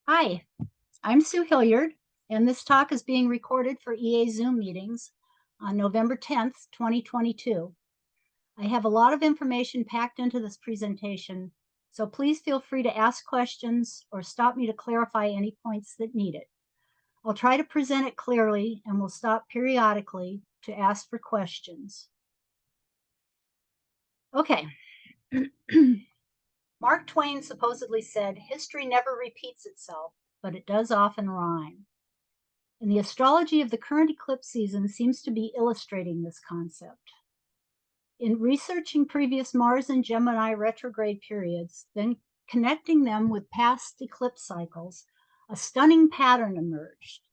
Hi, I'm Sue Hillyard, and this talk is being recorded for EA Zoom meetings on November 10th, 2022. I have a lot of information packed into this presentation, so please feel free to ask questions or stop me to clarify any points that need it. I'll try to present it clearly and will stop periodically to ask for questions. Okay. Mark Twain supposedly said, "History never repeats itself, but it does often rhyme." And the astrology of the current eclipse season seems to be illustrating this concept. In researching previous Mars and Gemini retrograde periods, then connecting them with past eclipse cycles, a stunning pattern emerged.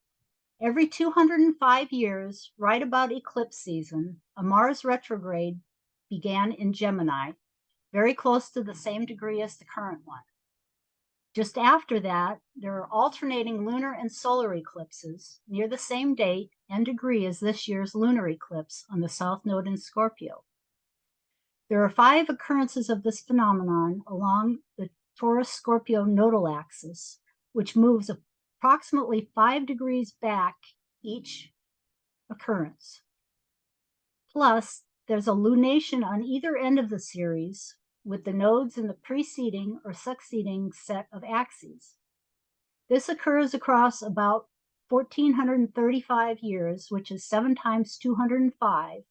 Every 205 years, right about eclipse season, a Mars retrograde began in Gemini, very close to the same degree as the current one. Just after that, there are alternating lunar and solar eclipses near the same date and degree as this year's lunar eclipse on the south node in Scorpio. There are 5 occurrences of this phenomenon along the Taurus-Scorpio nodal axis, which moves approximately 5 degrees back each occurrence. Plus, there's a lunation on either end of the series, with the nodes in the preceding or succeeding set of axes. This occurs across about 1435 years, which is 7 times 205,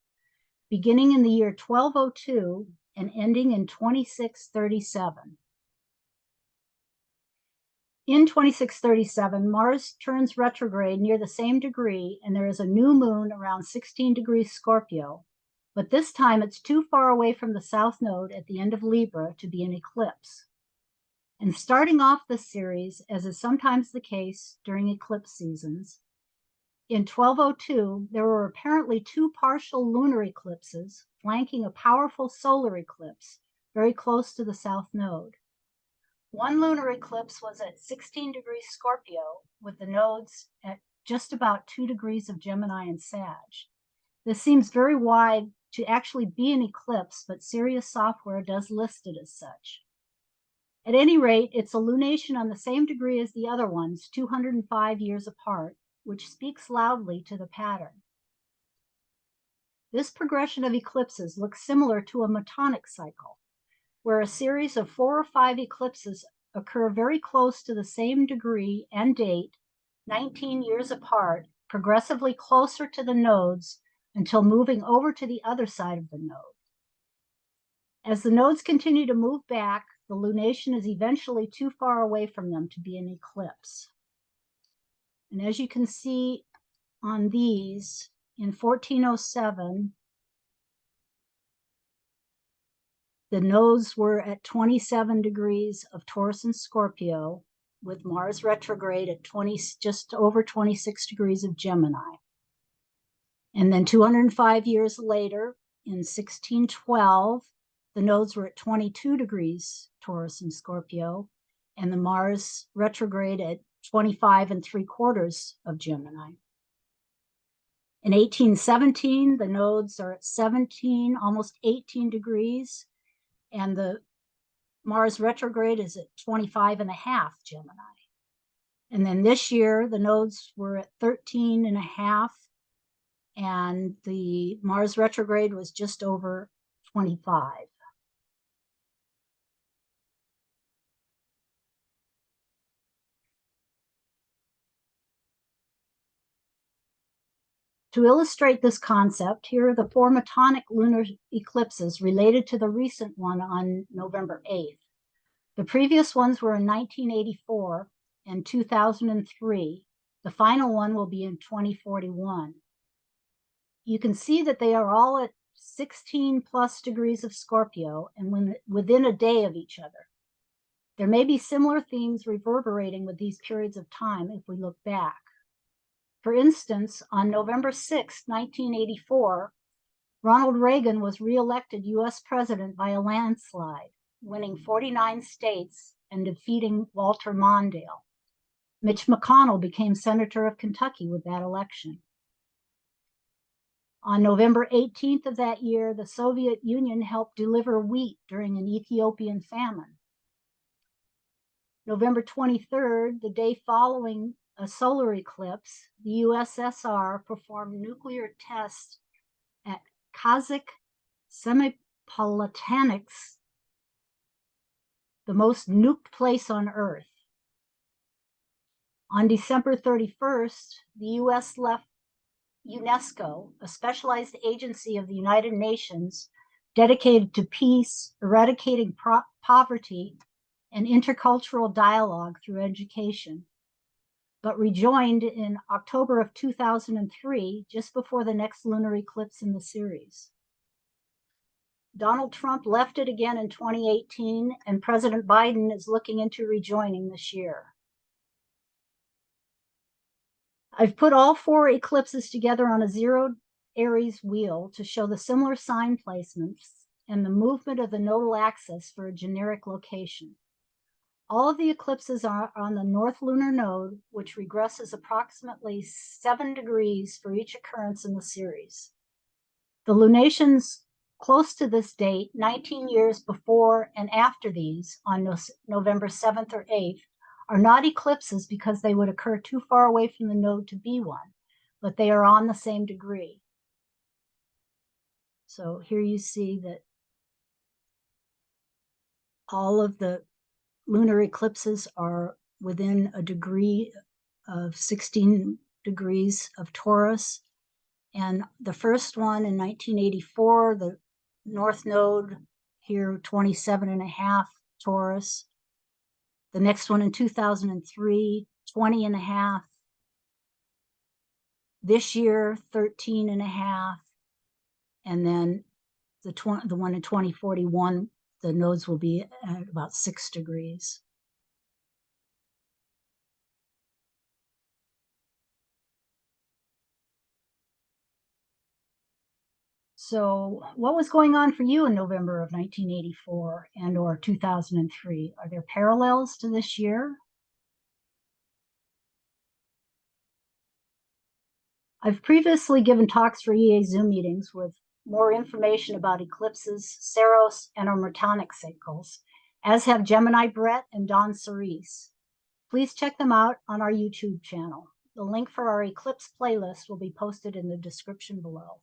beginning in the year 1202 and ending in 2637. In 2637, Mars turns retrograde near the same degree, and there is a new moon around 16 degrees Scorpio, but this time it's too far away from the south node at the end of Libra to be an eclipse. And starting off this series, as is sometimes the case during eclipse seasons, in 1202, there were apparently 2 partial lunar eclipses flanking a powerful solar eclipse very close to the south node. One lunar eclipse was at 16 degrees Scorpio, with the nodes at just about 2 degrees of Gemini and Sag. This seems very wide to actually be an eclipse, but Sirius software does list it as such. At any rate, it's a lunation on the same degree as the other ones, 205 years apart, which speaks loudly to the pattern. This progression of eclipses looks similar to a metonic cycle, where a series of 4 or 5 eclipses occur very close to the same degree and date, 19 years apart, progressively closer to the nodes until moving over to the other side of the node. As the nodes continue to move back, the lunation is eventually too far away from them to be an eclipse. And as you can see on these, in 1407, the nodes were at 27 degrees of Taurus and Scorpio, with Mars retrograde at just over 26 degrees of Gemini. And then 205 years later, in 1612, the nodes were at 22 degrees Taurus and Scorpio, and the Mars retrograde at 25 3/4 of Gemini. In 1817, the nodes are at 17, almost 18 degrees, and the Mars retrograde is at 25.5 Gemini. And then this year, the nodes were at 13.5, and the Mars retrograde was just over 25. To illustrate this concept, here are the 4 metonic lunar eclipses related to the recent one on November 8th. The previous ones were in 1984 and 2003. The final one will be in 2041. You can see that they are all at 16 plus degrees of Scorpio and within a day of each other. There may be similar themes reverberating with these periods of time if we look back. For instance, on November 6, 1984, Ronald Reagan was reelected US president by a landslide, winning 49 states and defeating Walter Mondale. Mitch McConnell became senator of Kentucky with that election. On November 18th of that year, the Soviet Union helped deliver wheat during an Ethiopian famine. November 23rd, the day following a solar eclipse, the USSR performed nuclear tests at Kazakh Semipolitanics, the most nuked place on Earth. On December 31st, the U.S. left UNESCO, a specialized agency of the United Nations dedicated to peace, eradicating poverty, and intercultural dialogue through education, but rejoined in October of 2003, just before the next lunar eclipse in the series. Donald Trump left it again in 2018, and President Biden is looking into rejoining this year. I've put all 4 eclipses together on a zeroed Aries wheel to show the similar sign placements and the movement of the nodal axis for a generic location. All of the eclipses are on the north lunar node, which regresses approximately 7 degrees for each occurrence in the series. The lunations close to this date, 19 years before and after these, on November 7th or 8th, are not eclipses because they would occur too far away from the node to be one, but they are on the same degree. So here you see that all of the lunar eclipses are within a degree of 16 degrees of Taurus. And the first one in 1984, the North Node here, 27.5 Taurus. The next one in 2003, 20.5. This year, 13.5. And then the one in 2041, the nodes will be at about 6 degrees. So what was going on for you in November of 1984 and or 2003? Are there parallels to this year? I've previously given talks for EA Zoom meetings with more information about eclipses, Saros, and our Mertonic cycles, as have Gemini Brett and Don Cerise. Please check them out on our YouTube channel. The link for our eclipse playlist will be posted in the description below.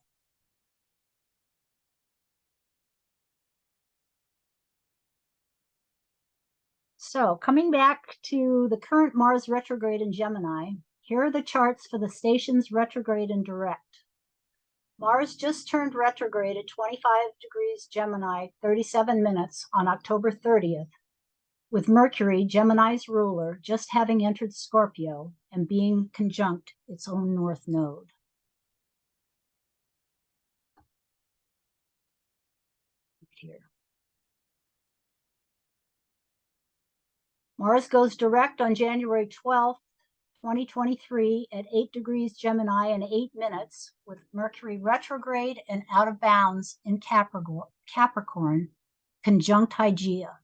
So coming back to the current Mars retrograde in Gemini, here are the charts for the stations retrograde and direct. Mars just turned retrograde at 25 degrees Gemini, 37 minutes on October 30th, with Mercury, Gemini's ruler, just having entered Scorpio and being conjunct its own north node. Here. Mars goes direct on January 12th, 2023 at 8 degrees Gemini and 8 minutes, with Mercury retrograde and out of bounds in Capricorn, conjunct Hygeia.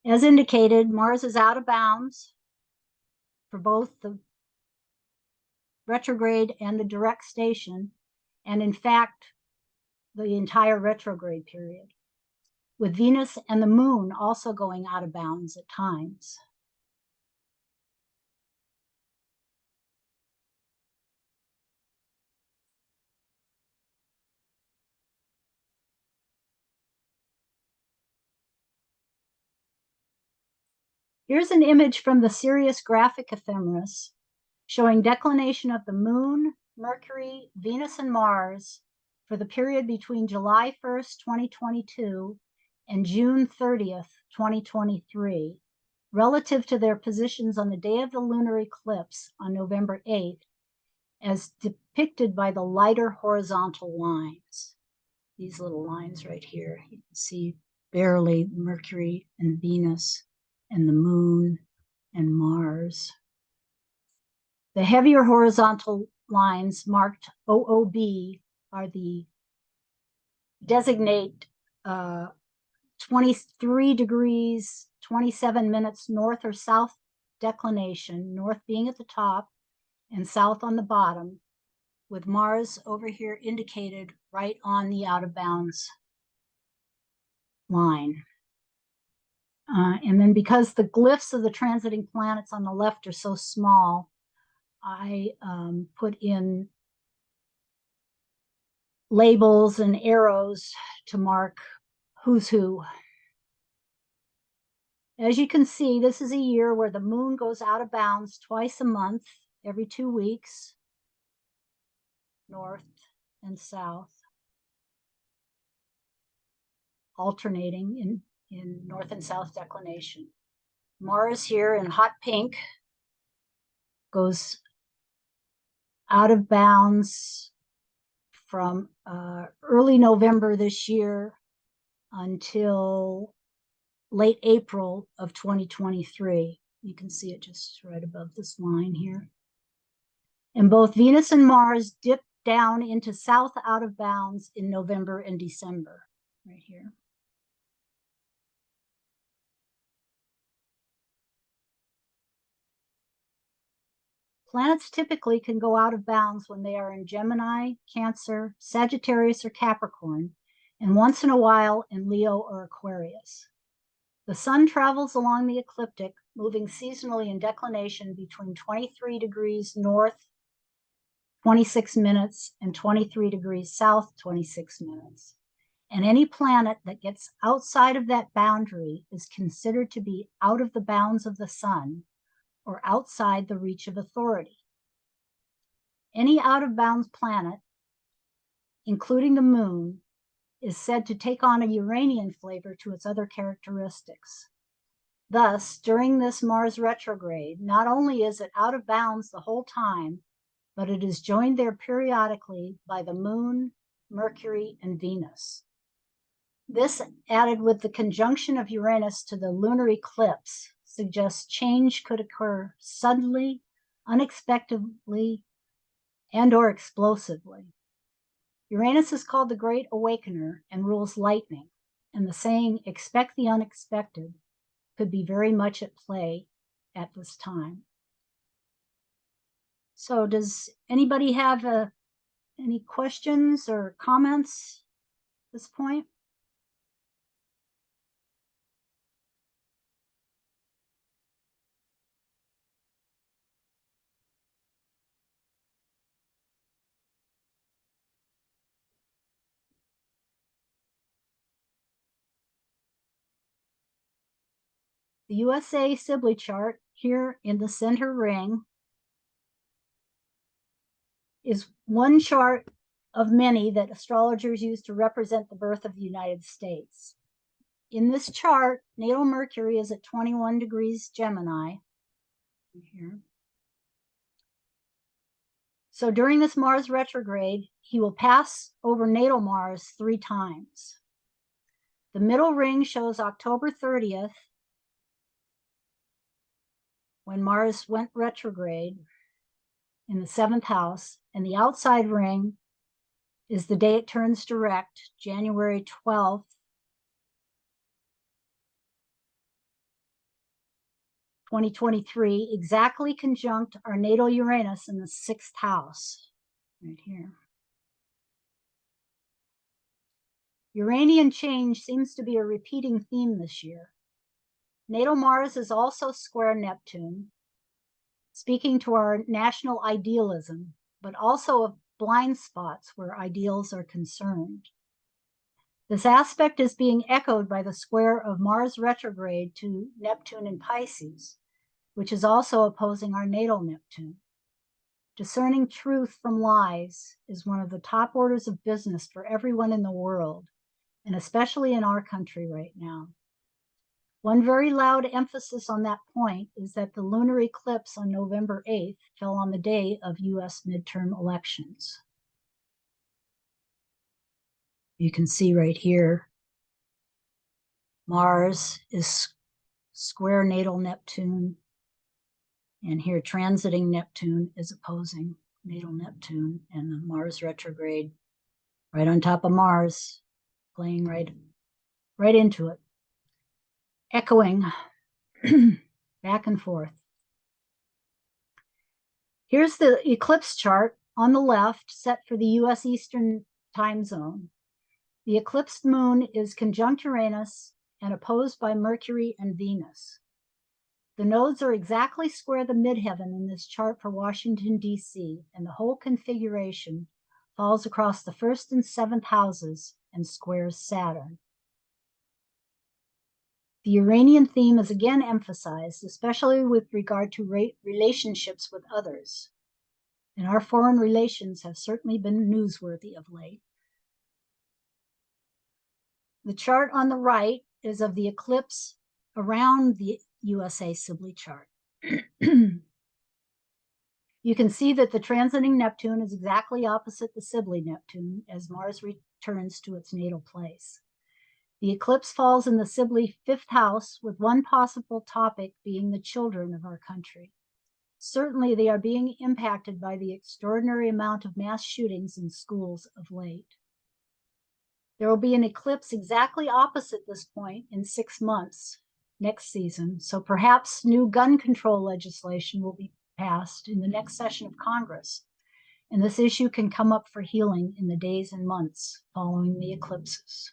As indicated, Mars is out of bounds for both the retrograde and the direct station, and in fact, the entire retrograde period, with Venus and the Moon also going out of bounds at times. Here's an image from the Sirius graphic ephemeris showing declination of the Moon, Mercury, Venus, and Mars for the period between July 1st, 2022 and June 30th, 2023, relative to their positions on the day of the lunar eclipse on November 8th, as depicted by the lighter horizontal lines. These little lines right here, you can see barely Mercury and Venus and the Moon and Mars. The heavier horizontal lines marked OOB are the designate 23 degrees, 27 minutes north or south declination, north being at the top and south on the bottom, with Mars over here indicated right on the out of bounds line. And then because the glyphs of the transiting planets on the left are so small, I put in labels and arrows to mark who's who. As you can see, this is a year where the moon goes out of bounds twice a month, every 2 weeks, north and south, alternating in north and south declination. Mars here in hot pink goes out of bounds from early November this year until late April of 2023. You can see it just right above this line here. And both Venus and Mars dip down into south out of bounds in November and December, right here. Planets typically can go out of bounds when they are in Gemini, Cancer, Sagittarius, or Capricorn, and once in a while in Leo or Aquarius. The sun travels along the ecliptic, moving seasonally in declination between 23 degrees north, 26 minutes, and 23 degrees south, 26 minutes. And any planet that gets outside of that boundary is considered to be out of the bounds of the sun or outside the reach of authority. Any out of bounds planet, including the moon, is said to take on a Uranian flavor to its other characteristics. Thus, during this Mars retrograde, not only is it out of bounds the whole time, but it is joined there periodically by the moon, Mercury, and Venus. This, added with the conjunction of Uranus to the lunar eclipse, suggests change could occur suddenly, unexpectedly, and/or explosively. Uranus is called the Great Awakener and rules lightning, and the saying, expect the unexpected, could be very much at play at this time. So does anybody have any questions or comments at this point? The USA Sibley chart here in the center ring is one chart of many that astrologers use to represent the birth of the United States. In this chart, natal Mercury is at 21 degrees Gemini. Here. So during this Mars retrograde, he will pass over natal Mars 3 times. The middle ring shows October 30th, when Mars went retrograde in the 7th house, and the outside ring is the day it turns direct, January 12th, 2023, exactly conjunct our natal Uranus in the 6th house, right here. Uranian change seems to be a repeating theme this year. Natal Mars is also square Neptune, speaking to our national idealism, but also of blind spots where ideals are concerned. This aspect is being echoed by the square of Mars retrograde to Neptune in Pisces, which is also opposing our natal Neptune. Discerning truth from lies is one of the top orders of business for everyone in the world, and especially in our country right now. One very loud emphasis on that point is that the lunar eclipse on November 8th fell on the day of US midterm elections. You can see right here, Mars is square natal Neptune, and here transiting Neptune is opposing natal Neptune, and the Mars retrograde right on top of Mars, playing right into it, echoing back and forth. Here's the eclipse chart on the left, set for the US Eastern time zone. The eclipsed moon is conjunct Uranus and opposed by Mercury and Venus. The nodes are exactly square the midheaven in this chart for Washington, D.C., and the whole configuration falls across the 1st and 7th houses and squares Saturn. The Uranian theme is again emphasized, especially with regard to relationships with others. And our foreign relations have certainly been newsworthy of late. The chart on the right is of the eclipse around the USA Sibley chart. You can see that the transiting Neptune is exactly opposite the Sibley Neptune as Mars returns to its natal place. The eclipse falls in the Sibley 5th house, with one possible topic being the children of our country. Certainly, they are being impacted by the extraordinary amount of mass shootings in schools of late. There will be an eclipse exactly opposite this point in 6 months next season, so perhaps new gun control legislation will be passed in the next session of Congress, and this issue can come up for healing in the days and months following the eclipses.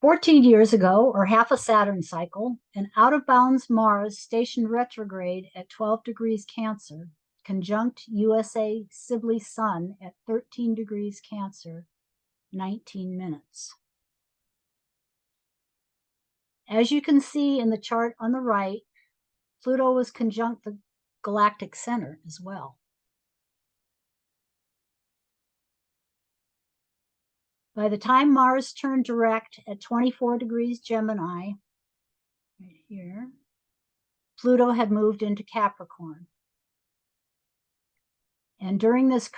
"14 years ago, or half a Saturn cycle, an out-of-bounds Mars stationed retrograde at 12 degrees Cancer, conjunct USA Sibley Sun at 13 degrees Cancer, 19 minutes. As you can see in the chart on the right, Pluto was conjunct the galactic center as well. By the time Mars turned direct at 24 degrees Gemini, right here, Pluto had moved into Capricorn. And during this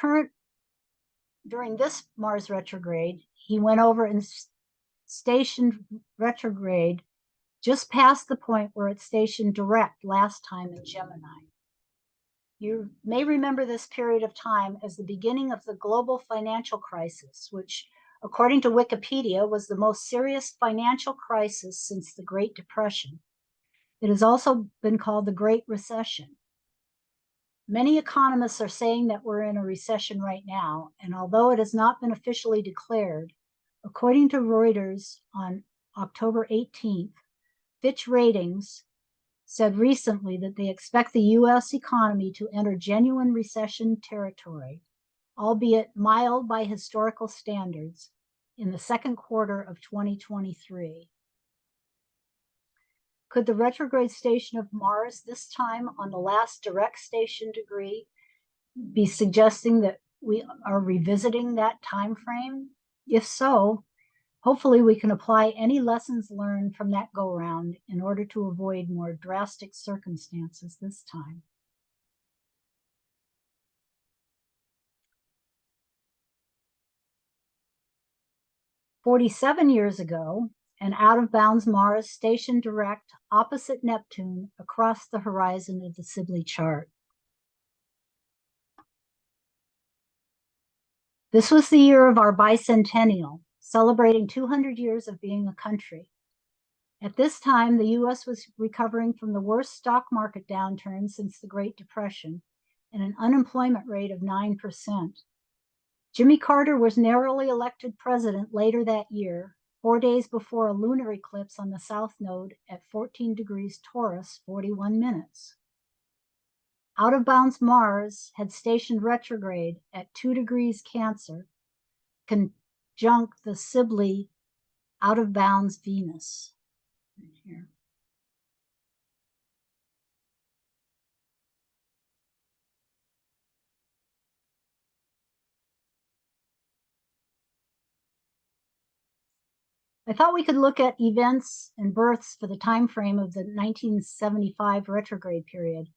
Mars retrograde, he went over and stationed retrograde just past the point where it stationed direct last time in Gemini. You may remember this period of time as the beginning of the global financial crisis, which, according to Wikipedia, was the most serious financial crisis since the Great Depression. It has also been called the Great Recession. Many economists are saying that we're in a recession right now, and although it has not been officially declared, according to Reuters on October 18th, Fitch Ratings said recently that they expect the U.S. economy to enter genuine recession territory, albeit mild by historical standards, in the second quarter of 2023. Could the retrograde station of Mars, this time on the last direct station degree, be suggesting that we are revisiting that time frame? If so, hopefully we can apply any lessons learned from that go-round in order to avoid more drastic circumstances this time. "47 years ago, an out-of-bounds Mars stationed direct opposite Neptune across the horizon of the Sibley chart. This was the year of our bicentennial, celebrating 200 years of being a country. At this time, the U.S. was recovering from the worst stock market downturn since the Great Depression and an unemployment rate of 9%. Jimmy Carter was narrowly elected president later that year, 4 days before a lunar eclipse on the south node at 14 degrees Taurus, 41 minutes. Out-of-bounds Mars had stationed retrograde at 2 degrees Cancer, conjunct the Sibley out-of-bounds Venus. Right here. I thought we could look at events and births for the time frame of the 1975 retrograde period,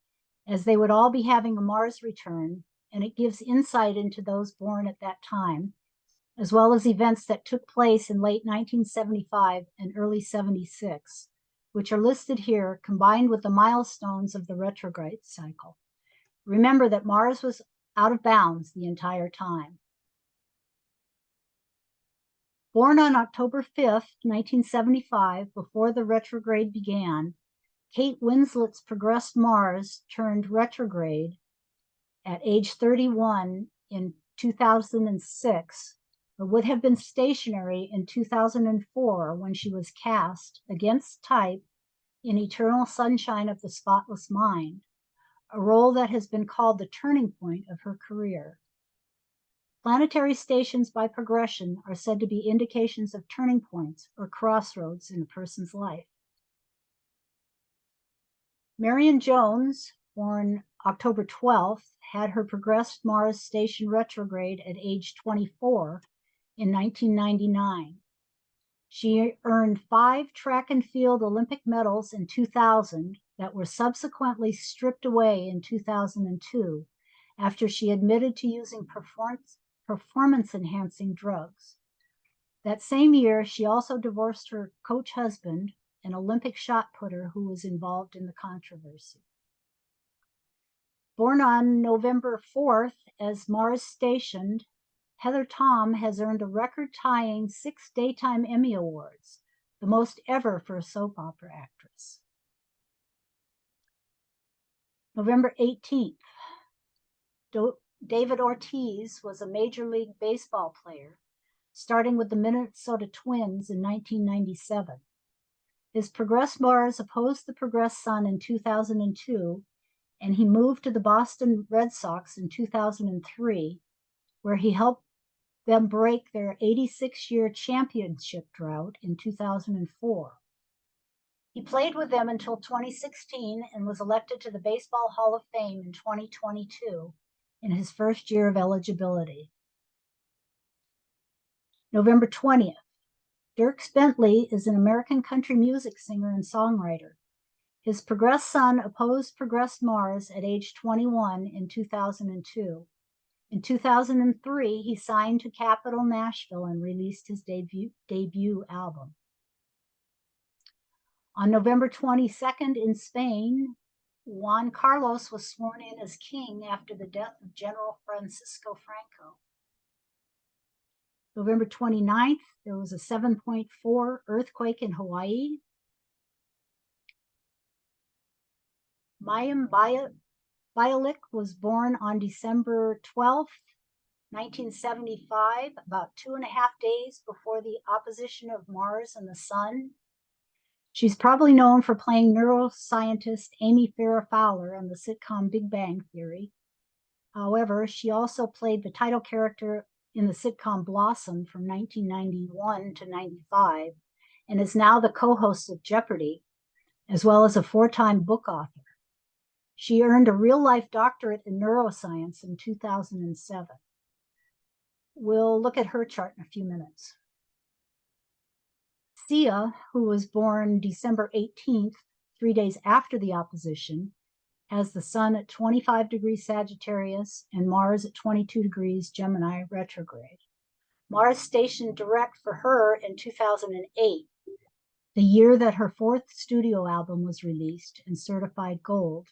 as they would all be having a Mars return, and it gives insight into those born at that time, as well as events that took place in late 1975 and early 76, which are listed here, combined with the milestones of the retrograde cycle. Remember that Mars was out of bounds the entire time. Born on October 5th, 1975, before the retrograde began, Kate Winslet's progressed Mars turned retrograde at age 31 in 2006, but would have been stationary in 2004 when she was cast against type in Eternal Sunshine of the Spotless Mind, a role that has been called the turning point of her career. Planetary stations by progression are said to be indications of turning points or crossroads in a person's life. Marion Jones, born October 12th, had her progressed Mars station retrograde at age 24 in 1999. She earned 5 track and field Olympic medals in 2000 that were subsequently stripped away in 2002 after she admitted to using performance-enhancing drugs. That same year, she also divorced her coach husband, an Olympic shot putter who was involved in the controversy. Born on November 4th as Mars stationed, Heather Tom has earned a record-tying 6 Daytime Emmy Awards, the most ever for a soap opera actress. November 18th, David Ortiz was a Major League Baseball player, starting with the Minnesota Twins in 1997. His progressed Mars opposed the progressed Sun in 2002, and he moved to the Boston Red Sox in 2003, where he helped them break their 86-year championship drought in 2004. He played with them until 2016 and was elected to the Baseball Hall of Fame in 2022 in his first year of eligibility. November 20th, Dierks Bentley is an American country music singer and songwriter. His progressed Sun opposed progressed Mars at age 21 in 2002. In 2003, he signed to Capitol Nashville and released his debut album. On November 22nd in Spain, Juan Carlos was sworn in as king after the death of General Francisco Franco. November 29th, there was a 7.4 earthquake in Hawaii. Mayim Bialik was born on December 12th, 1975, about 2.5 days before the opposition of Mars and the Sun. She's probably known for playing neuroscientist Amy Farrah Fowler on the sitcom Big Bang Theory. However, she also played the title character in the sitcom Blossom from 1991 to 95, and is now the co-host of Jeopardy, as well as a 4-time book author. She earned a real-life doctorate in neuroscience in 2007. We'll look at her chart in a few minutes. Sia, who was born December 18th, 3 days after the opposition, has the Sun at 25 degrees Sagittarius and Mars at 22 degrees Gemini retrograde. Mars stationed direct for her in 2008, the year that her 4th studio album was released and certified gold,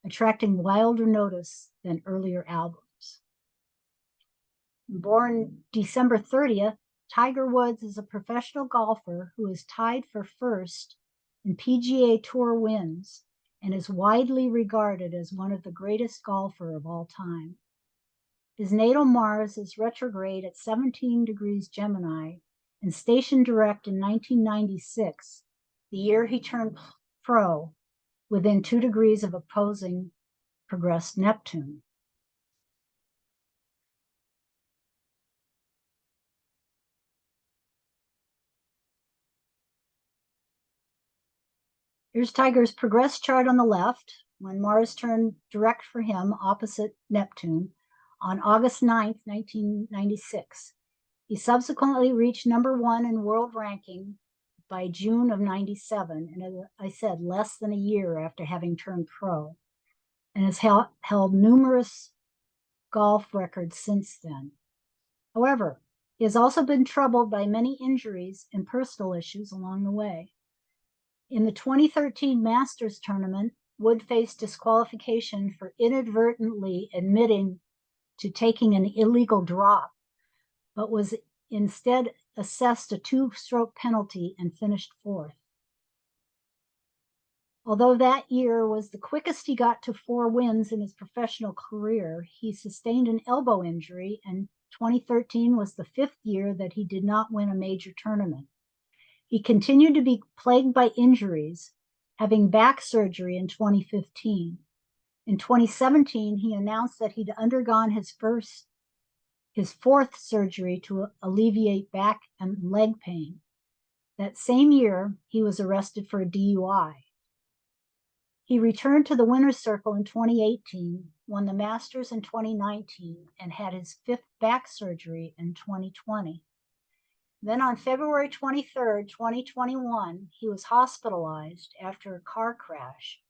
attracting wilder notice than earlier albums. Born December 30th, Tiger Woods is a professional golfer who is tied for first in PGA Tour wins and is widely regarded as one of the greatest golfers of all time. His natal Mars is retrograde at 17 degrees Gemini and stationed direct in 1996, the year he turned pro, within 2 degrees of opposing progressed Neptune. Here's Tiger's progress chart on the left, when Mars turned direct for him opposite Neptune on August 9th, 1996. He subsequently reached #1 in world ranking by June of 97, and as I said, less than a year after having turned pro, and has held numerous golf records since then. However, he has also been troubled by many injuries and personal issues along the way. In the 2013 Masters tournament, Wood faced disqualification for inadvertently admitting to taking an illegal drop, but was instead assessed a 2-stroke penalty and finished 4th. Although that year was the quickest he got to 4 wins in his professional career, he sustained an elbow injury, and 2013 was the 5th year that he did not win a major tournament. He continued to be plagued by injuries, having back surgery in 2015. In 2017, he announced that he'd undergone his 4th surgery to alleviate back and leg pain. That same year, he was arrested for a DUI. He returned to the winner's circle in 2018, won the Masters in 2019, and had his 5th back surgery in 2020. Then on February 23, 2021, he was hospitalized after a car crash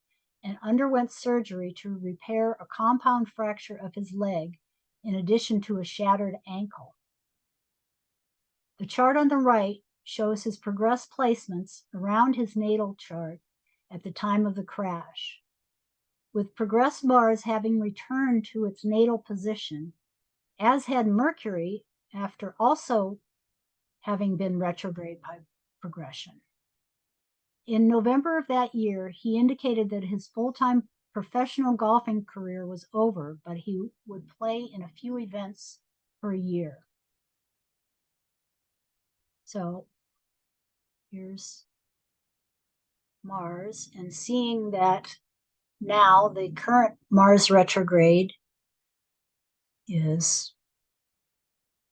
and underwent surgery to repair a compound fracture of his leg, in addition to a shattered ankle. The chart on the right shows his progressed placements around his natal chart at the time of the crash, with progressed Mars having returned to its natal position, as had Mercury after also having been retrograde by progression. In November of that year, he indicated that his full-time professional golfing career was over, but he would play in a few events per year. So here's Mars, and seeing that now the current Mars retrograde is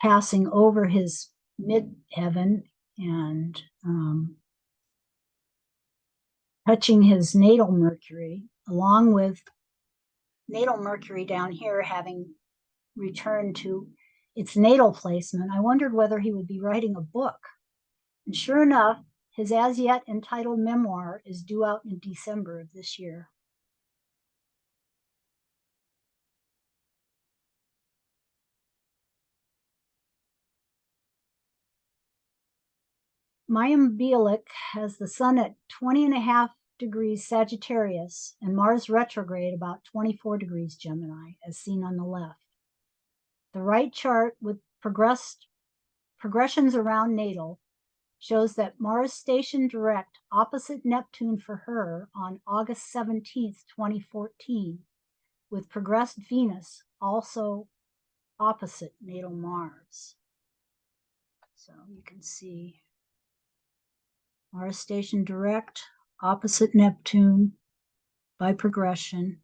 passing over his midheaven and touching his natal Mercury, along with natal Mercury down here having returned to its natal placement, I wondered whether he would be writing a book. And sure enough, his as yet entitled memoir is due out in December of this year. Mayim Bialik has the sun at 20.5 degrees Sagittarius and Mars retrograde about 24 degrees Gemini, as seen on the left. The right chart with progressions around natal shows that Mars stationed direct opposite Neptune for her on August 17th, 2014, with progressed Venus also opposite natal Mars. So you can see Mars stationed direct opposite Neptune by progression.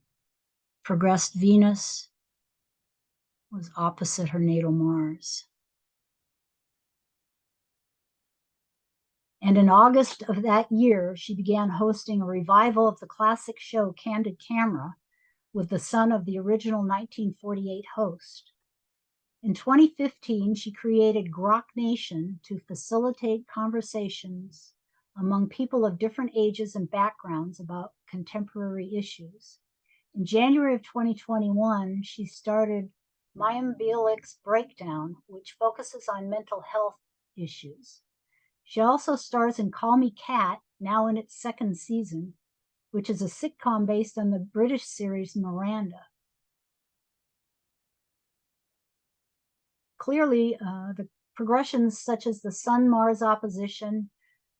Progressed Venus was opposite her natal Mars. And in August of that year, she began hosting a revival of the classic show Candid Camera with the son of the original 1948 host. In 2015, she created Grok Nation to facilitate conversations among people of different ages and backgrounds about contemporary issues. In January of 2021, she started Mayim Bialik's Breakdown, which focuses on mental health issues. She also stars in Call Me Kat, now in its 2nd season, which is a sitcom based on the British series Miranda. Clearly, the progressions such as the Sun-Mars opposition,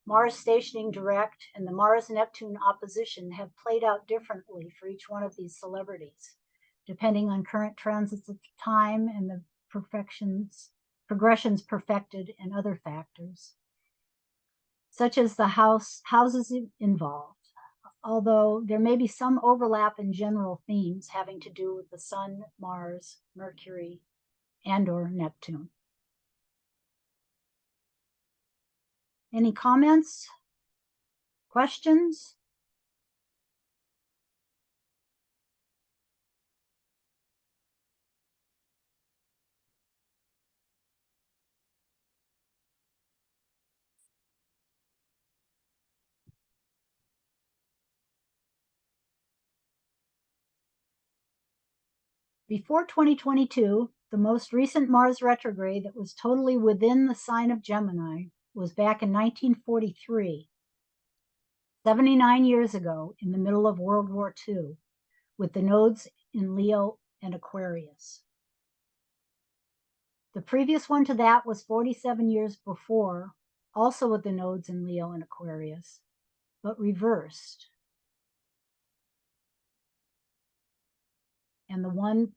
Mars stationing direct, and the Mars-Neptune opposition have played out differently for each one of these celebrities, depending on current transits of time and the progressions perfected and other factors, such as the houses involved, although there may be some overlap in general themes having to do with the Sun, Mars, Mercury, and/or Neptune. Any comments? Questions? Before 2022, the most recent Mars retrograde that was totally within the sign of Gemini was back in 1943, 79 years ago, in the middle of World War II, with the nodes in Leo and Aquarius. The previous one to that was 47 years before, also with the nodes in Leo and Aquarius, but reversed. And the one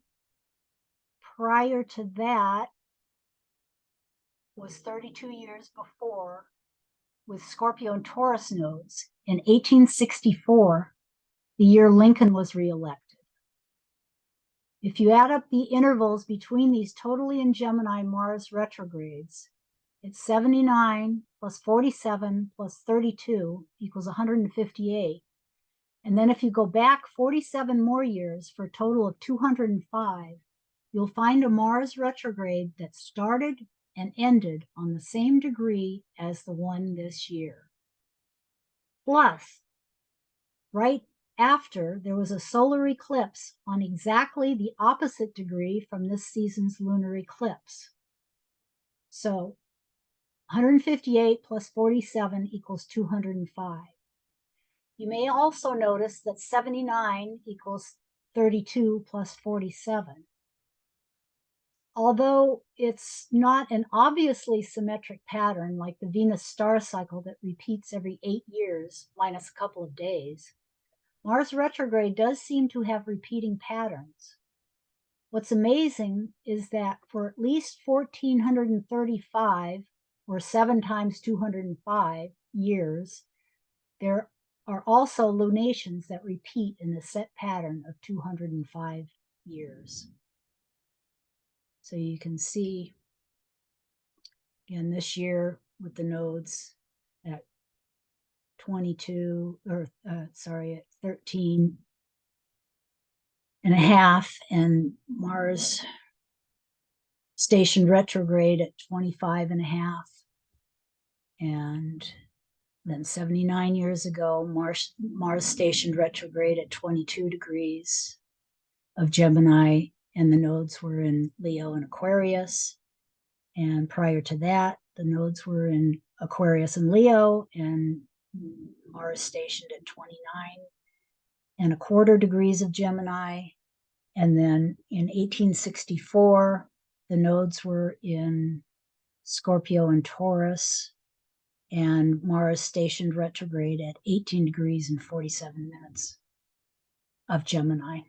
prior to that was 32 years before, with Scorpio and Taurus nodes in 1864, the year Lincoln was reelected. If you add up the intervals between these totally in Gemini Mars retrogrades, it's 79 plus 47 plus 32 equals 158. And then if you go back 47 more years for a total of 205, you'll find a Mars retrograde that started and ended on the same degree as the one this year. Plus, right after, there was a solar eclipse on exactly the opposite degree from this season's lunar eclipse. So 158 plus 47 equals 205. You may also notice that 79 equals 32 plus 47. Although it's not an obviously symmetric pattern like the Venus star cycle that repeats every 8 years, minus a couple of days, Mars retrograde does seem to have repeating patterns. What's amazing is that for at least 1435, or 7 times 205 years, there are also lunations that repeat in the set pattern of 205 years. So you can see, again, this year with the nodes at 22, or at 13 and a half, and Mars stationed retrograde at 25 and a half. And then 79 years ago, Mars stationed retrograde at 22 degrees of Gemini, and the nodes were in Leo and Aquarius. And prior to that, the nodes were in Aquarius and Leo, and Mars stationed at 29 and a quarter degrees of Gemini. And then in 1864, the nodes were in Scorpio and Taurus, and Mars stationed retrograde at 18 degrees and 47 minutes of Gemini.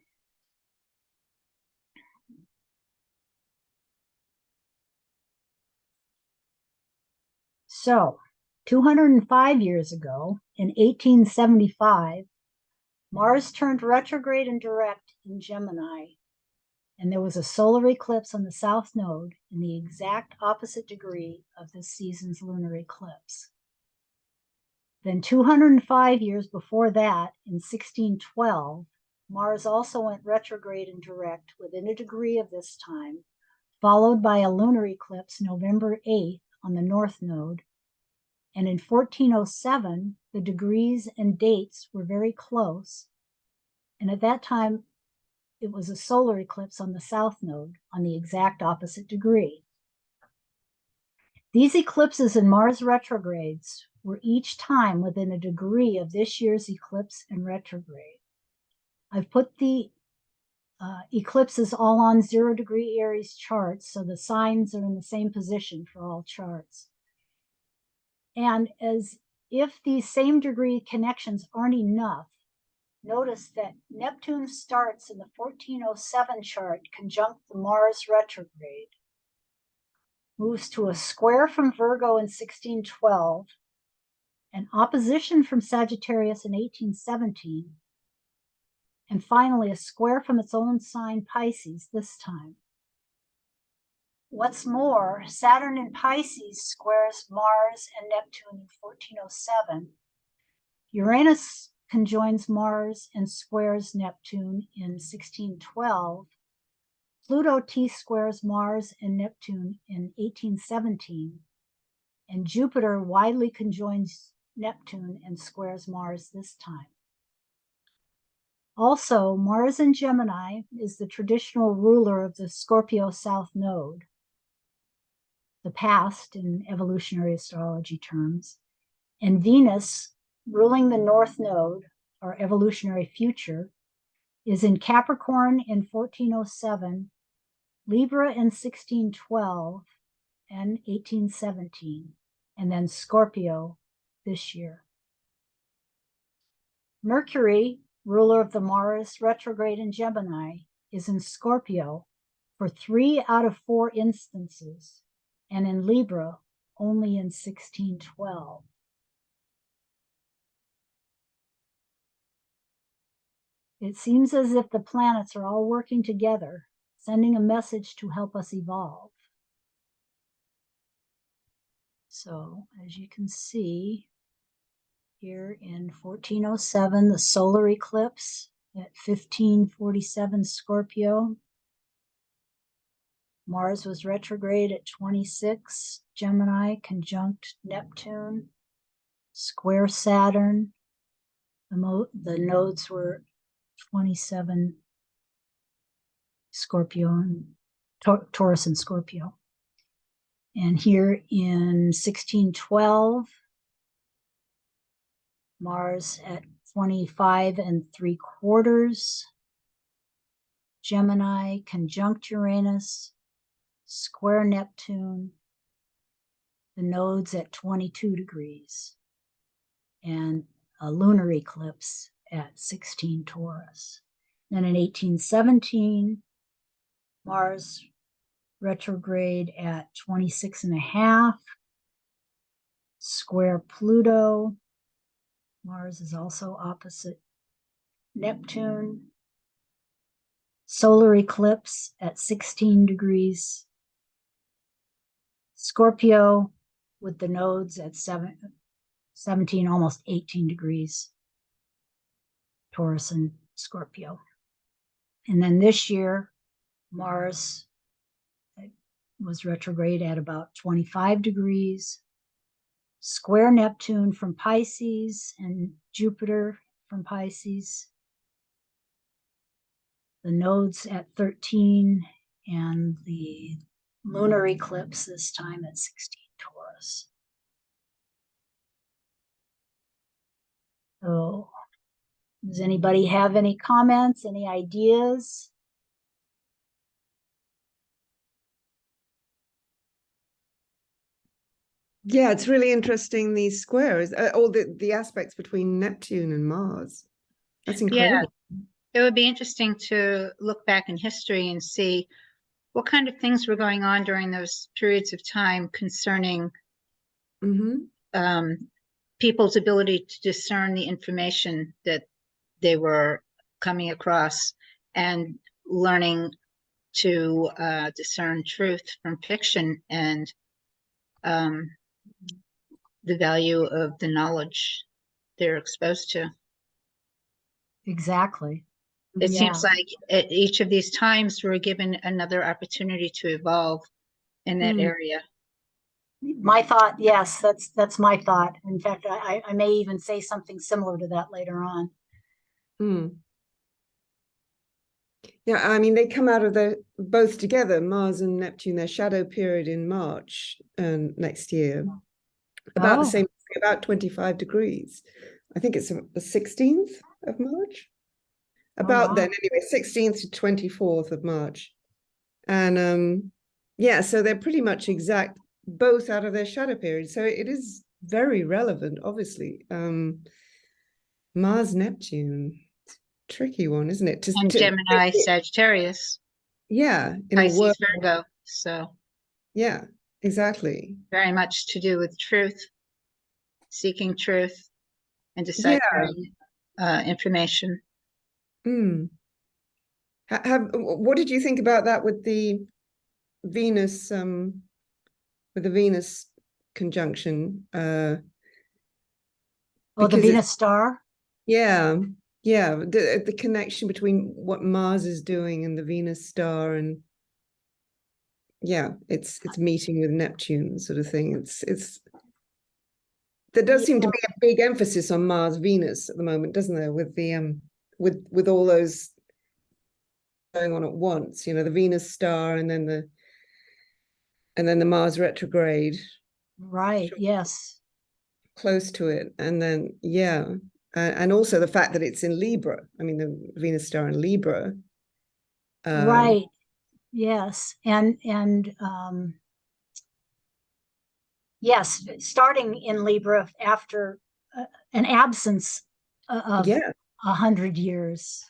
So 205 years ago, in 1875, Mars turned retrograde and direct in Gemini, and there was a solar eclipse on the south node in the exact opposite degree of this season's lunar eclipse. Then 205 years before that, in 1612, Mars also went retrograde and direct within a degree of this time, followed by a lunar eclipse November 8th on the north node. And in 1407, the degrees and dates were very close. And at that time, it was a solar eclipse on the south node on the exact opposite degree. These eclipses and Mars retrogrades were each time within a degree of this year's eclipse and retrograde. I've put the eclipses all on 0-degree Aries charts, so the signs are in the same position for all charts. And as if these same degree connections aren't enough, notice that Neptune starts in the 1407 chart conjunct the Mars retrograde, moves to a square from Virgo in 1612, an opposition from Sagittarius in 1817, and finally a square from its own sign Pisces this time. What's more, Saturn in Pisces squares Mars and Neptune in 1407. Uranus conjoins Mars and squares Neptune in 1612. Pluto T-squares Mars and Neptune in 1817. And Jupiter widely conjoins Neptune and squares Mars this time. Also, Mars in Gemini is the traditional ruler of the Scorpio South Node, the past in evolutionary astrology terms, and Venus, ruling the North Node, or evolutionary future, is in Capricorn in 1407, Libra in 1612 and 1817, and then Scorpio this year. Mercury, ruler of the Mars retrograde in Gemini, is in Scorpio for 3 out of 4 instances, and in Libra only in 1612. It seems as if the planets are all working together, sending a message to help us evolve. So, as you can see, here in 1407, the solar eclipse at 1547 Scorpio. Mars was retrograde at 26, Gemini, conjunct Neptune, square Saturn. The nodes were 27 Scorpio and Taurus and Scorpio. And here in 1612, Mars at 25 3/4, Gemini, conjunct Uranus, square Neptune, the nodes at 22 degrees, and a lunar eclipse at 16 Taurus. Then in 1817, Mars retrograde at 26.5, square Pluto. Mars is also opposite Neptune. Solar eclipse at 16 degrees. Scorpio with the nodes at 17, almost 18 degrees. Taurus and Scorpio. And then this year, Mars was retrograde at about 25 degrees. Square Neptune from Pisces and Jupiter from Pisces. The nodes at 13 and the lunar eclipse this time at 16 Taurus. So, does anybody have any comments, any ideas? Yeah, it's really interesting, these squares, all the aspects between Neptune and Mars. That's incredible. Yeah, it would be interesting to look back in history and see what kind of things were going on during those periods of time concerning people's ability to discern the information that they were coming across and learning to discern truth from fiction and the value of the knowledge they're exposed to. Exactly. It seems like at each of these times we're given another opportunity to evolve in that area. My thought, yes, that's my thought. In fact, I may even say something similar to that later on. Yeah, I mean, they come out of both together, Mars and Neptune, their shadow period in March next year. About the same, about 25 degrees. I think it's the 16th of March. About then, anyway, 16th to 24th of March. And yeah, so they're pretty much exact, both out of their shadow period. So it is very relevant, obviously. Mars, Neptune, tricky one, isn't it? And Gemini, Sagittarius. Yeah. Pisces, Virgo. So. Yeah, exactly. Very much to do with truth, seeking truth, and deciphering information. What did you think about that with the Venus, conjunction? The Venus star? Yeah, the connection between what Mars is doing and the Venus star, and yeah, it's meeting with Neptune sort of thing. It's there does seem to be a big emphasis on Mars Venus at the moment, doesn't there, with the with all those going on at once, you know, the Venus star and then the Mars retrograde. Right, yes. Close to it. And then and also the fact that it's in Libra. I mean, the Venus star in Libra. Right. Yes. And yes, starting in Libra after an absence of 100 years.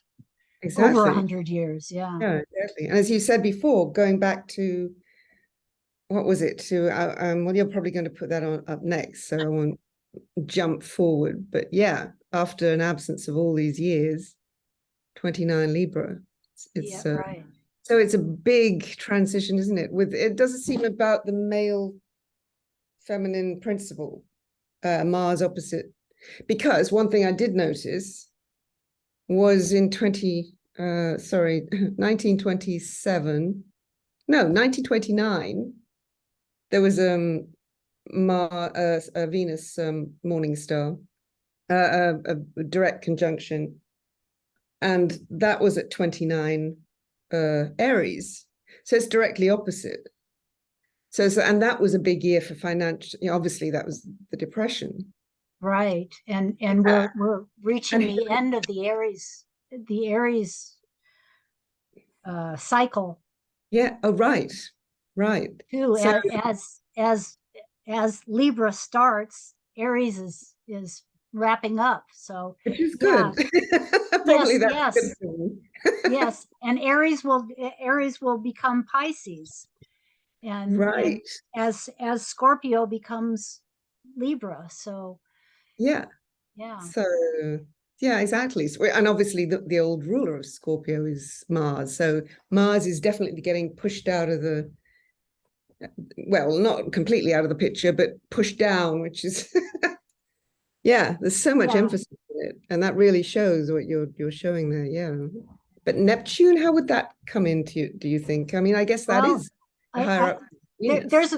over exactly. 100 years. Yeah. Yeah, exactly. And as you said before, going back to, what was it? To well, you're probably going to put that on up next, so I won't jump forward. But yeah, after an absence of all these years, 29 Libra. It's Yeah, right. so it's a big transition, isn't it? With it doesn't seem about the male feminine principle, Mars opposite. Because one thing I did notice was in 1927, no, 1929, there was a Venus morning star, a direct conjunction, and that was at 29 Aries. So it's directly opposite. So and that was a big year for financial, obviously that was the Depression. Right. And Yeah. we're reaching the end of the Aries cycle Yeah. Oh, right. Right. too. So As Libra starts, Aries is wrapping up. So which is yeah. good. Yes, Probably that's good yes, for me. yes. And Aries will become Pisces. And Right. as Scorpio becomes Libra. So Yeah. yeah. So yeah, exactly. So, and obviously the old ruler of Scorpio is Mars. So Mars is definitely getting pushed out of the, well, not completely out of the picture, but pushed down, which is yeah, there's so much Yeah. emphasis in it. And that really shows what you're showing there. Yeah. But Neptune, how would that come into, do you think? I mean, I guess that Well, is higher I up Venus. there's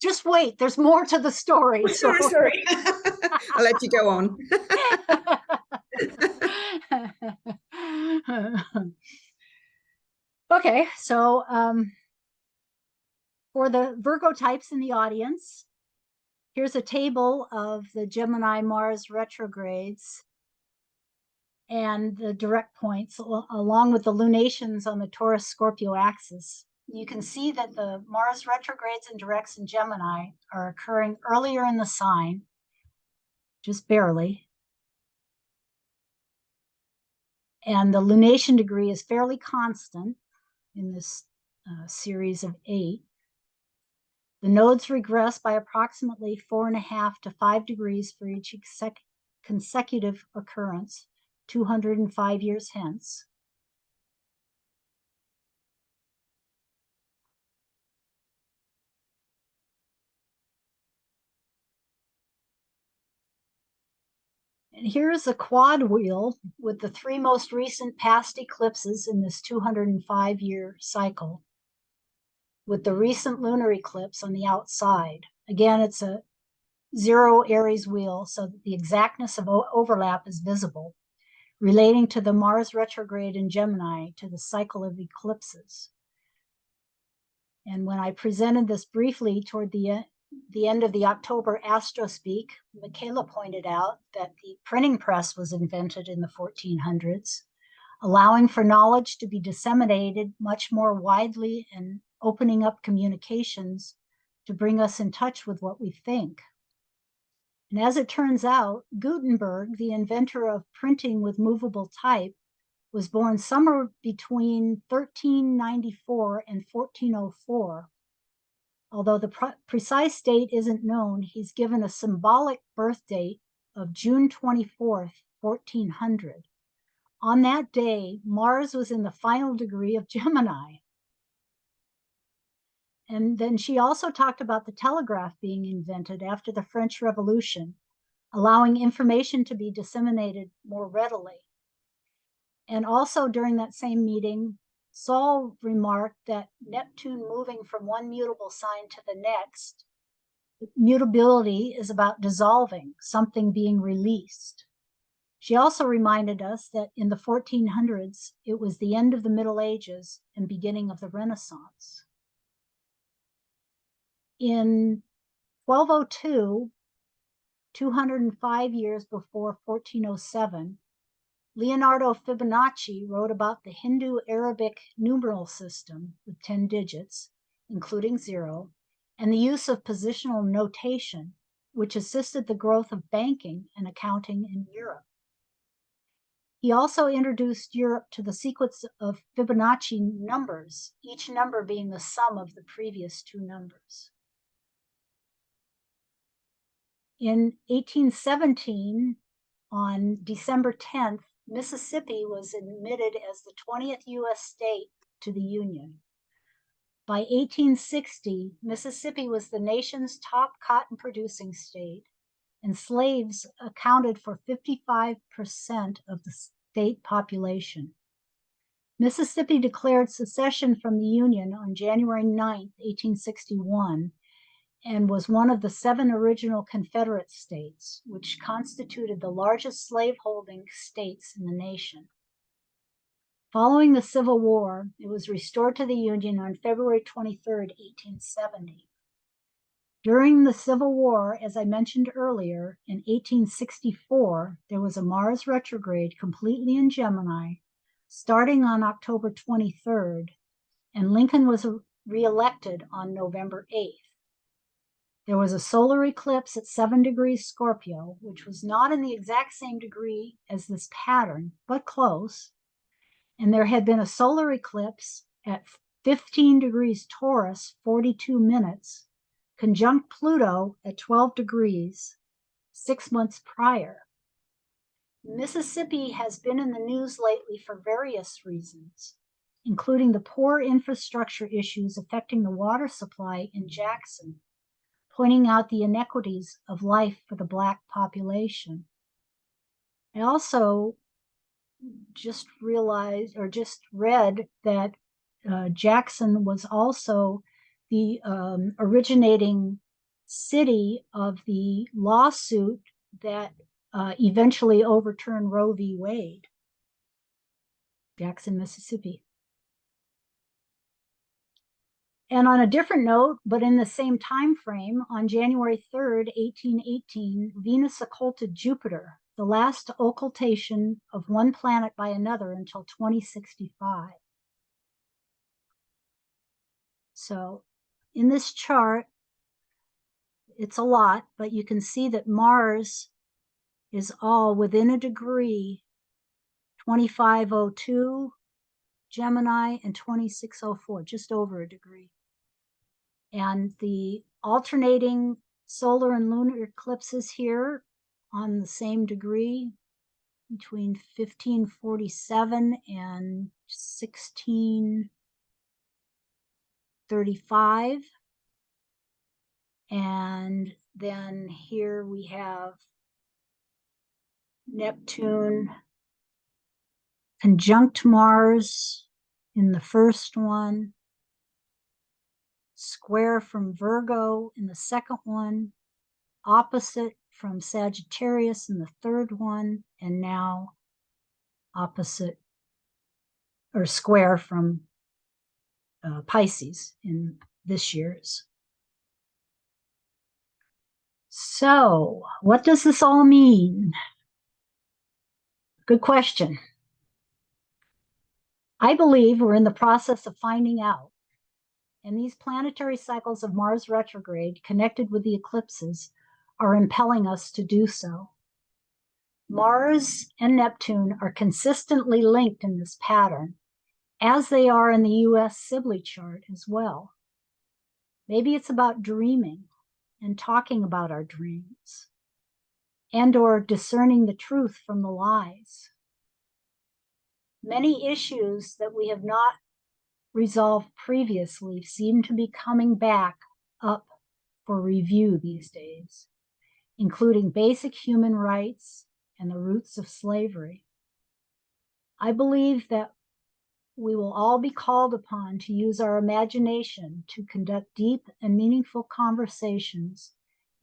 just wait, there's more to the story. Oh, So sorry. I'll let you go on. Okay, so for the Virgo types in the audience, here's a table of the Gemini Mars retrogrades and the direct points along with the lunations on the Taurus-Scorpio axis. You can see that the Mars retrogrades and directs in Gemini are occurring earlier in the sign, just barely. And the lunation degree is fairly constant in this series of 8. The nodes regress by approximately 4.5 to 5 degrees for each consecutive occurrence, 205 years hence. And here is a quad wheel with the 3 most recent past eclipses in this 205-year cycle, with the recent lunar eclipse on the outside. Again, it's a 0 Aries wheel, so that the exactness of overlap is visible, relating to the Mars retrograde in Gemini to the cycle of eclipses. And when I presented this briefly toward the end of the October Astrospeak, Michaela pointed out that the printing press was invented in the 1400s, allowing for knowledge to be disseminated much more widely and opening up communications to bring us in touch with what we think. And as it turns out, Gutenberg, the inventor of printing with movable type, was born somewhere between 1394 and 1404. Although the precise date isn't known, he's given a symbolic birth date of June 24th, 1400. On that day, Mars was in the final degree of Gemini. And then she also talked about the telegraph being invented after the French Revolution, allowing information to be disseminated more readily. And also during that same meeting, Saul remarked that Neptune moving from one mutable sign to the next, mutability is about dissolving, something being released. She also reminded us that in the 1400s, it was the end of the Middle Ages and beginning of the Renaissance. In 1202, 205 years before 1407, Leonardo Fibonacci wrote about the Hindu-Arabic numeral system with 10 digits, including 0, and the use of positional notation, which assisted the growth of banking and accounting in Europe. He also introduced Europe to the sequence of Fibonacci numbers, each number being the sum of the previous two numbers. In 1817, on December 10th, Mississippi was admitted as the 20th U.S. state to the Union. By 1860, Mississippi was the nation's top cotton-producing state, and slaves accounted for 55% of the state population. Mississippi declared secession from the Union on January 9, 1861, and was one of the 7 original Confederate states, which constituted the largest slaveholding states in the nation. Following the Civil War, it was restored to the Union on February 23, 1870. During the Civil War, as I mentioned earlier, in 1864, there was a Mars retrograde completely in Gemini, starting on October 23rd, and Lincoln was reelected on November 8th. There was a solar eclipse at 7 degrees Scorpio, which was not in the exact same degree as this pattern, but close. And there had been a solar eclipse at 15 degrees Taurus, 42 minutes, conjunct Pluto at 12 degrees, 6 months prior. Mississippi has been in the news lately for various reasons, including the poor infrastructure issues affecting the water supply in Jackson, pointing out the inequities of life for the Black population. I also just read that Jackson was also the originating city of the lawsuit that eventually overturned Roe v. Wade. Jackson, Mississippi. And on a different note, but in the same time frame, on January 3rd, 1818, Venus occulted Jupiter, the last occultation of one planet by another until 2065. So in this chart, it's a lot, but you can see that Mars is all within a degree, 2502 Gemini and 2604, just over a degree. And the alternating solar and lunar eclipses here on the same degree between 1547 and 1635. And then here we have Neptune conjunct Mars in the first one, square from Virgo in the second one, opposite from Sagittarius in the third one, and now opposite or square from Pisces in this year's. So, what does this all mean? Good question. I believe we're in the process of finding out. And these planetary cycles of Mars retrograde connected with the eclipses are impelling us to do so. Mars and Neptune are consistently linked in this pattern, as they are in the US Sibley chart as well. Maybe it's about dreaming and talking about our dreams, and or discerning the truth from the lies. Many issues that we have not resolved previously seem to be coming back up for review these days, including basic human rights and the roots of slavery. I believe that we will all be called upon to use our imagination to conduct deep and meaningful conversations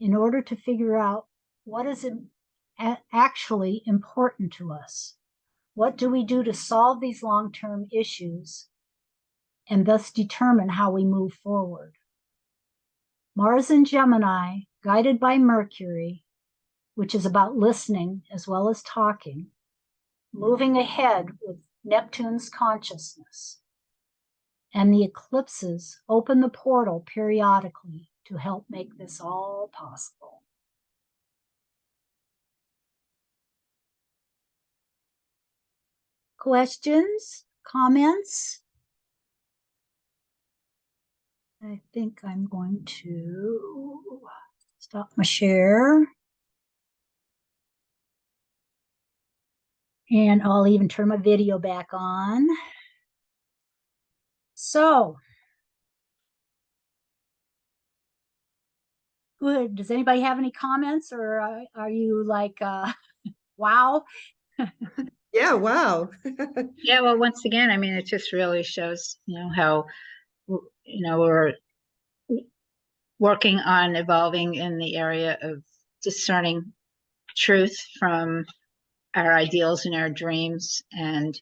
in order to figure out what is actually important to us. What do we do to solve these long-term issues and thus determine how we move forward? Mars in Gemini, guided by Mercury, which is about listening as well as talking, moving ahead with Neptune's consciousness. And the eclipses open the portal periodically to help make this all possible. questions, comments? I think I'm going to stop my share. And I'll even turn my video back on. So, good. Does anybody have any comments, or are you like, wow? Yeah, wow. Yeah, well, once again, I mean, it just really shows, how, we're working on evolving in the area of discerning truth from our ideals and our dreams, and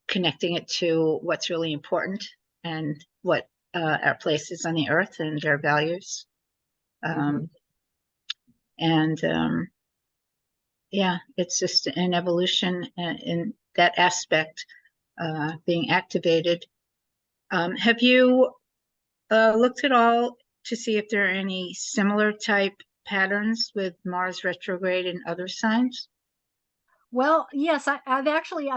connecting it to what's really important and what our place is on the earth and our values. Yeah, it's just an evolution in that aspect being activated. Have you looked at all to see if there are any similar type patterns with Mars retrograde in other signs? Well, yes, I've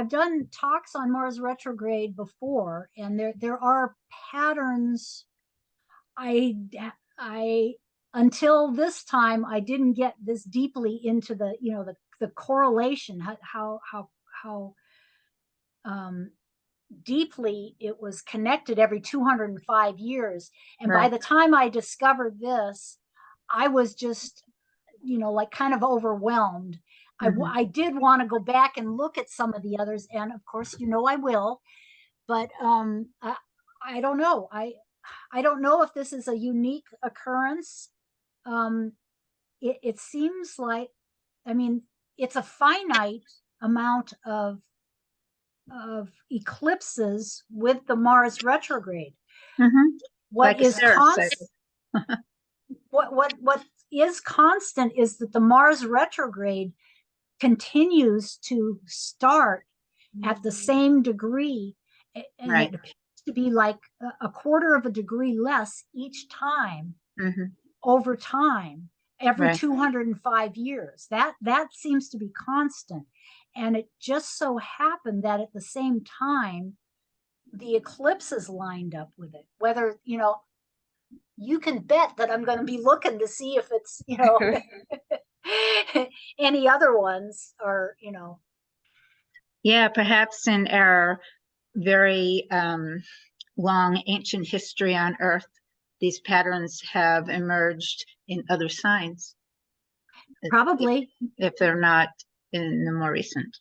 done talks on Mars retrograde before, and there are patterns. I until this time I didn't get this deeply into the correlation, how deeply it was connected every 205 years. And by Right. the time I discovered this, I was just, like kind of overwhelmed. I did want to go back and look at some of the others, and of course, I will, but I don't know. I don't know if this is a unique occurrence. It seems like, I mean, it's a finite amount of eclipses with the Mars retrograde. What Like a is constant? cycle. What is constant is that the Mars retrograde continues to start at the same degree, and Right. it appears to be like a quarter of a degree less each time over time, every Right. 205 years. That seems to be constant. And it just so happened that at the same time, the eclipses lined up with it. Whether, you can bet that I'm going to be looking to see if it's, any other ones, or, Yeah, perhaps in our very long ancient history on Earth, these patterns have emerged in other signs, probably. if they're not in the more recent.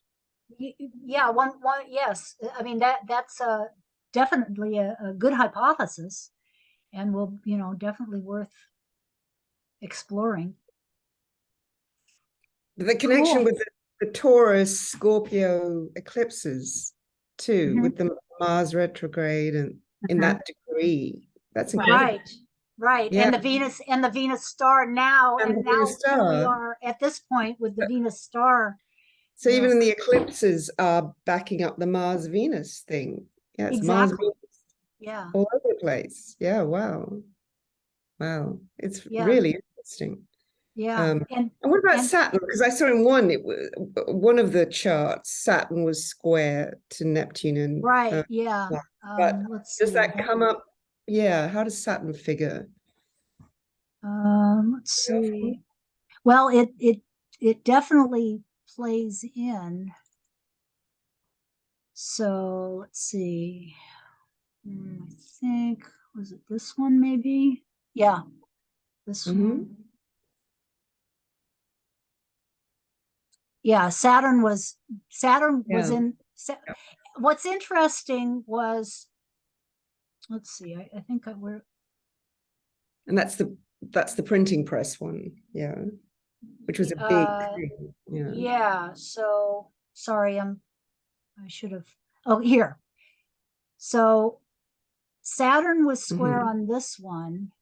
Yeah, one, yes. I mean, that's definitely a good hypothesis, and will, definitely worth exploring. The connection Cool. with the Taurus-Scorpio eclipses too, with the Mars retrograde and in that degree. That's incredible. Right. Yeah. And the Venus star now, And and the Venus now here we star. are at this point with the Venus star. So even in the eclipses are backing up the Mars-Venus thing. Yeah, it's exactly. Mars-Venus Yeah. all over the place. Yeah, wow. Wow. It's Yeah. really interesting. Yeah. And what about Saturn? Because I saw in one of the charts, Saturn was square to Neptune and right. Yeah. but Let's does see. that come up? Yeah, how does Saturn figure? Let's see. Well, it definitely plays in. So let's see. I think, was it this one maybe? Yeah, this one. Yeah, Saturn was in. What's interesting was, let's see, I think we're. And that's the printing press one, yeah, which was a big thing. Yeah. Yeah. So sorry, I should have. Oh, here. So Saturn was square on this one,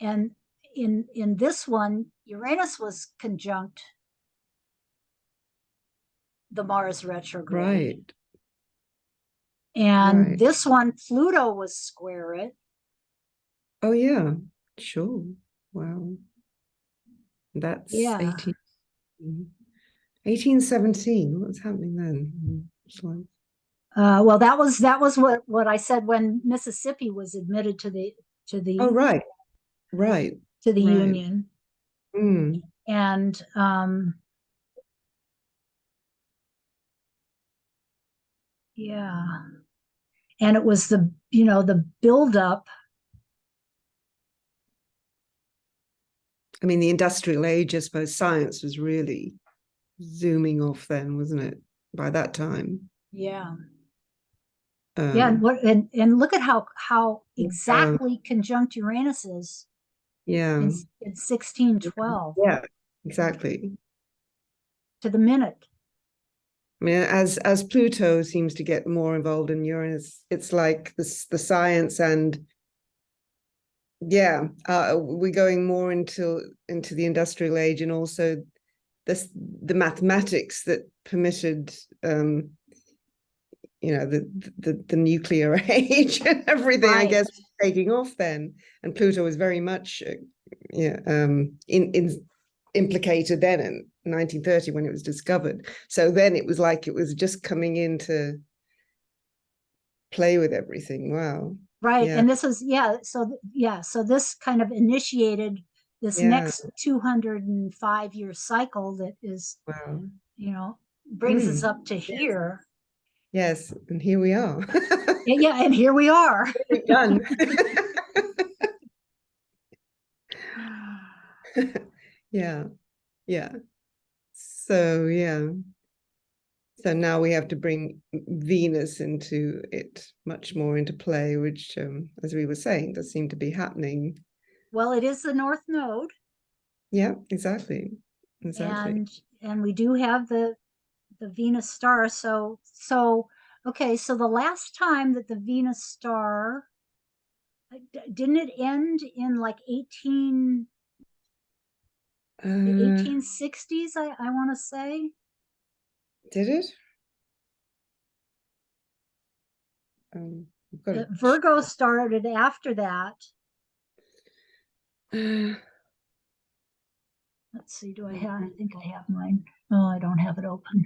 and in this one, Uranus was conjunct the Mars retrograde. Right. And this one, Pluto was square it. Oh yeah, sure. Wow. That's 18. 1817. What was happening then? Well, that was what I said when Mississippi was admitted to the Oh, right. Right. to the Right. Union, Mm. and yeah, and it was the the buildup. I mean, the industrial age, I suppose science was really zooming off then, wasn't it? By that time. Yeah. Yeah, and look at how exactly conjunct Uranus is yeah. in 1612 Yeah, exactly. to the minute. I mean, as Pluto seems to get more involved in Uranus, it's like the science and we're going more into the industrial age, and also the mathematics that permitted the nuclear age and everything, Right. I guess, taking off then. And Pluto was very much implicated then in 1930 when it was discovered. So then it was like it was just coming in to play with everything. Wow. Right. Yeah. And this was, so this kind of initiated this next 205-year cycle that is, wow. Brings us up to here. Yes, and here we are. Yeah, and here we are. We're done. Yeah. So now we have to bring Venus into it much more into play, which, as we were saying, does seem to be happening. Well, it is the North Node. Yeah, exactly. And we do have the Venus star. So okay, so the last time that the Venus star, didn't it end in like the 1860s, I want to say. Did it? Virgo started after that. Let's see, I think I have mine. Oh, I don't have it open.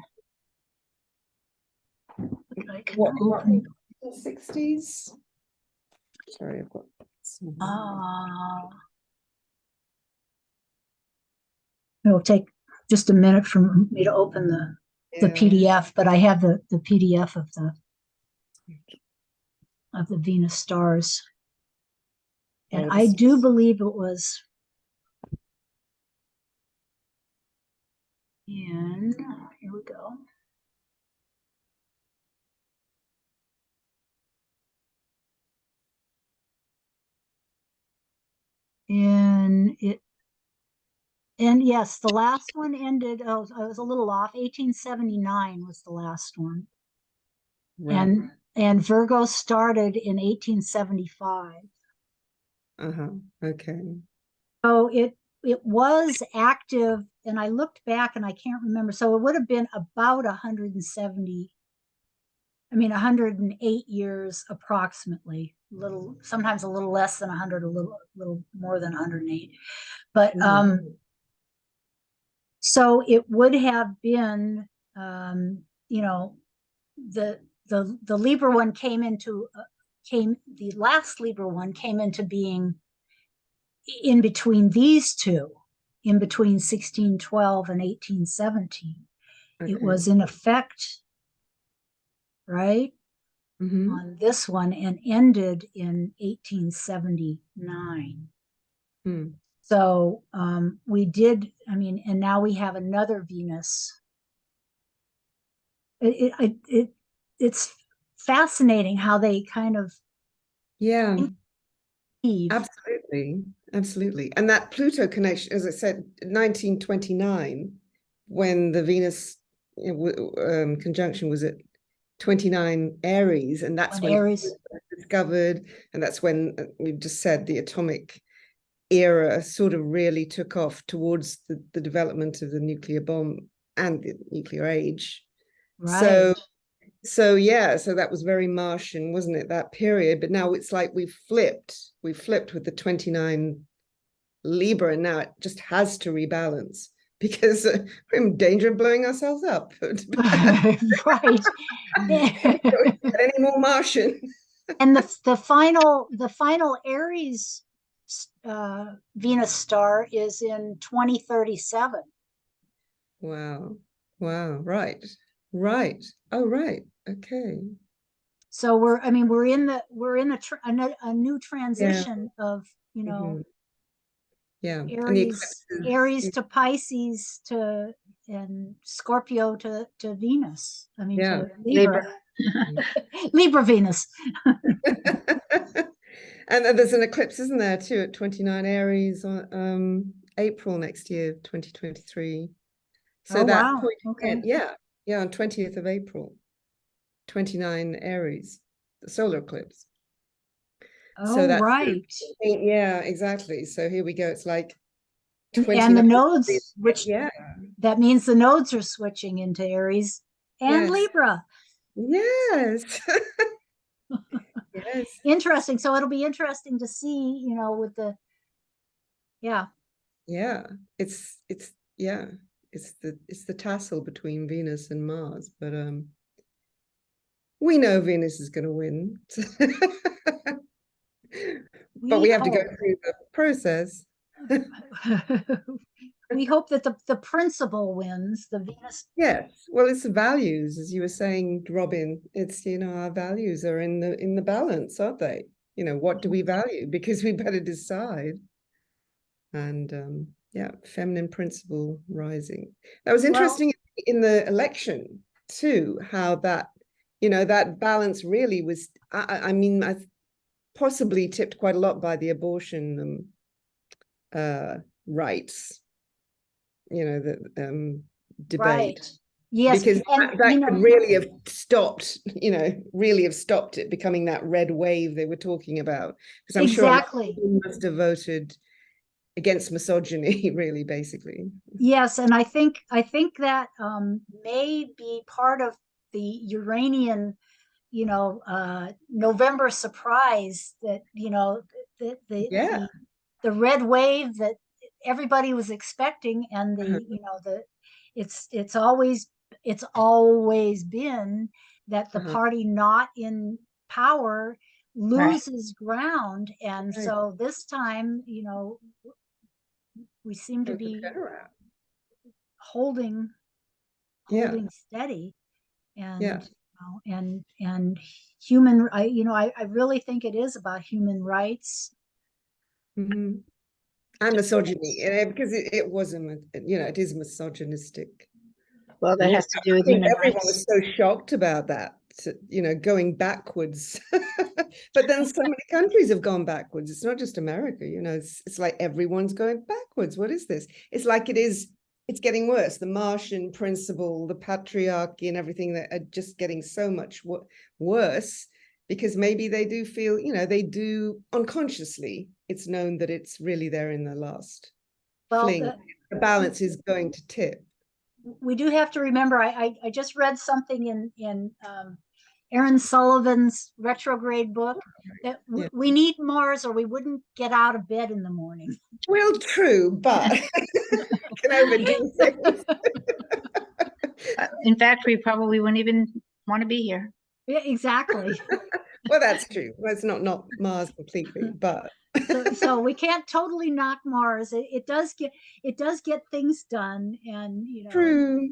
But I can open. The 60s? Sorry, I've got it'll take just a minute for me to open the PDF, but I have the PDF of the Venus stars. And I do believe it was in, here we go. And yes, the last one ended, I was a little off. 1879 was the last one. Right. And Virgo started in 1875. Okay. So it was active, and I looked back and I can't remember. So it would have been about 108 years approximately. Sometimes a little less than 100, a little more than 108. But so it would have been, the Libra one the last Libra one came into being in between these two, in between 1612 and 1817. Okay. It was in effect, right, on this one, and ended in 1879. So we did, and now we have another Venus. It's fascinating how they kind of Absolutely. And that Pluto connection, as I said, 1929, when the Venus conjunction was at 29 Aries, and that's when Aries was discovered, and that's when we've just said the atomic era sort of really took off towards the development of the nuclear bomb and the nuclear age. Right. So that was very Martian, wasn't it, that period? But now it's like we've flipped with the 29 Libra, and now it just has to rebalance because we're in danger of blowing ourselves up. Right. Any more Martian? And the final Aries Venus star is in 2037. Wow. Wow. Right. Right. Oh, right. Okay. So we're in a new transition of, Mhm. Yeah. And the Aries eclipses. to Pisces and Scorpio to Venus. I mean, Yeah. to Libra. Libra Venus. And then there's an eclipse, isn't there, too, at 29 Aries on April next year, 2023. So Oh, that wow. point, Okay. yeah, on 20th of April, 29 Aries, the solar eclipse. So Oh, that's right. yeah, exactly. So here we go. It's like And 29. the nodes, which Yeah. that means the nodes are switching into Aries and Yes. Libra. Yes. Yes. Interesting. So it'll be interesting to see, with yeah. Yeah. It's yeah. It's the tassel between Venus and Mars, but we know Venus is going to win. But we have to go through the process. We hope that the principle wins, the Venus. Yes, well, it's the values, as you were saying, Robin. It's, our values are in the balance, aren't they? What do we value? Because we better decide. And yeah, feminine principle rising. That was interesting in the election too, how that, that balance really was. I mean, I possibly tipped quite a lot by the abortion rights, the debate. Right. Yes. Because And that could really have stopped, really have stopped it becoming that red wave they were talking about. Because I'm sure must have voted against misogyny, really, basically. Yes, and I think that may be part of the Uranian, November surprise that, the red wave that everybody was expecting, and it's always been that the party not in power loses ground, and so this time, we seem to be holding steady, and and human, I really think it is about human rights. And misogyny, because it was it is misogynistic. Well, that has to do with human everyone rights. was so shocked about that, going backwards. But then so many countries have gone backwards. It's not just America, it's like everyone's going backwards. What is this? It's like it's getting worse. The Martian principle, the patriarchy and everything that are just getting so much worse, because maybe they do feel, they do unconsciously. It's known that it's really there in the last fling. The balance is going to tip. We do have to remember, I just read something in Aaron Sullivan's retrograde book that we need Mars or we wouldn't get out of bed in the morning. Well, true, but can overdo things. In fact, we probably wouldn't even want to be here. Yeah, exactly. Well, that's true. Well, it's not Mars completely, but so we can't totally knock Mars. It does get things done, and true.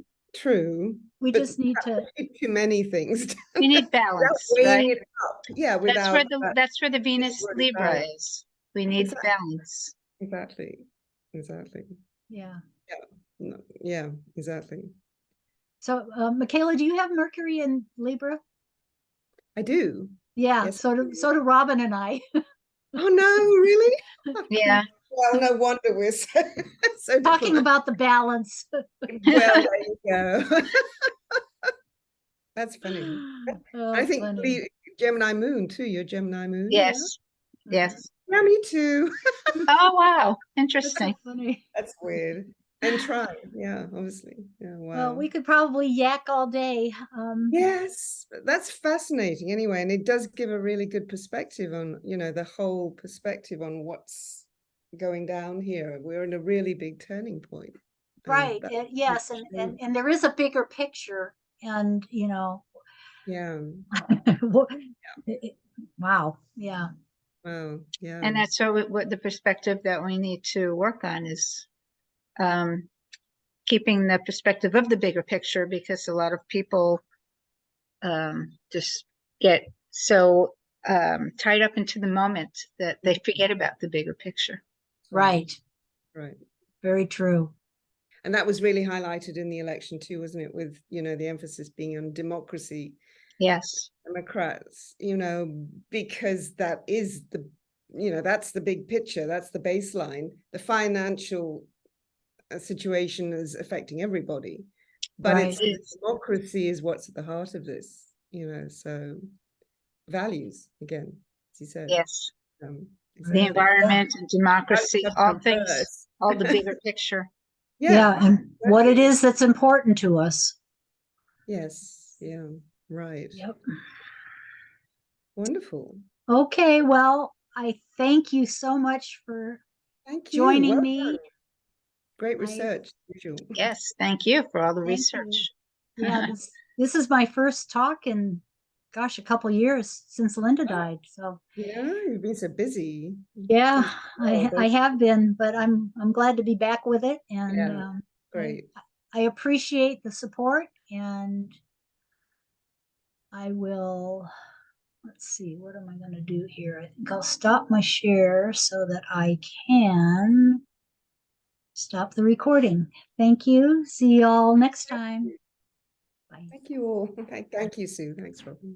We just need to too many things. We need balance, right? Yeah, that's where the Venus Libra is. We need balance. Exactly. Yeah. Yeah, exactly. So, Michaela, do you have Mercury in Libra? I do. Yeah. Yes, so do Robin and I. Oh no, really? Yeah. Well, no wonder we're so talking about the balance. Well, there you go. That's funny. I think the Gemini moon too. Your Gemini moon. Yes. Yeah? Yes. Yeah, me too. Oh wow, interesting. That's so funny. That's weird. And try, obviously. Yeah, wow. Well, we could probably yak all day. Yes, that's fascinating anyway, and it does give a really good perspective on, the whole perspective on what's going down here. We're in a really big turning point. Right. That, Yes, and there is a bigger picture, and yeah. wow. Yeah. Wow. Yeah. And that's what the perspective that we need to work on is keeping the perspective of the bigger picture, because a lot of people just get so tied up into the moment that they forget about the bigger picture. Right. Right. Very true. And that was really highlighted in the election too, wasn't it? With, the emphasis being on democracy. Yes. Democrats, because that is that's the big picture. That's the baseline. The financial situation is affecting everybody, but Right. democracy is what's at the heart of this, so values, again, as you said. Yes. The The environment and democracy, all things, all the bigger picture. Yeah, and what it is that's important to us. Yes. Yeah. Right. Yep. Wonderful. Okay, well, I thank you so much for joining me. Great research. Yes, thank you for all the Thank research. Yeah, this is my first talk in, gosh, a couple years since Linda died. So yeah, you've been so busy. yeah, I have been, but I'm glad to be back with it, and great. I appreciate the support, and I will. Let's see, what am I going to do here? I think I'll stop my share so that I can stop the recording. Thank you. See you all next time. Bye. Thank you all. Thank you, Sue. Thanks, Robin.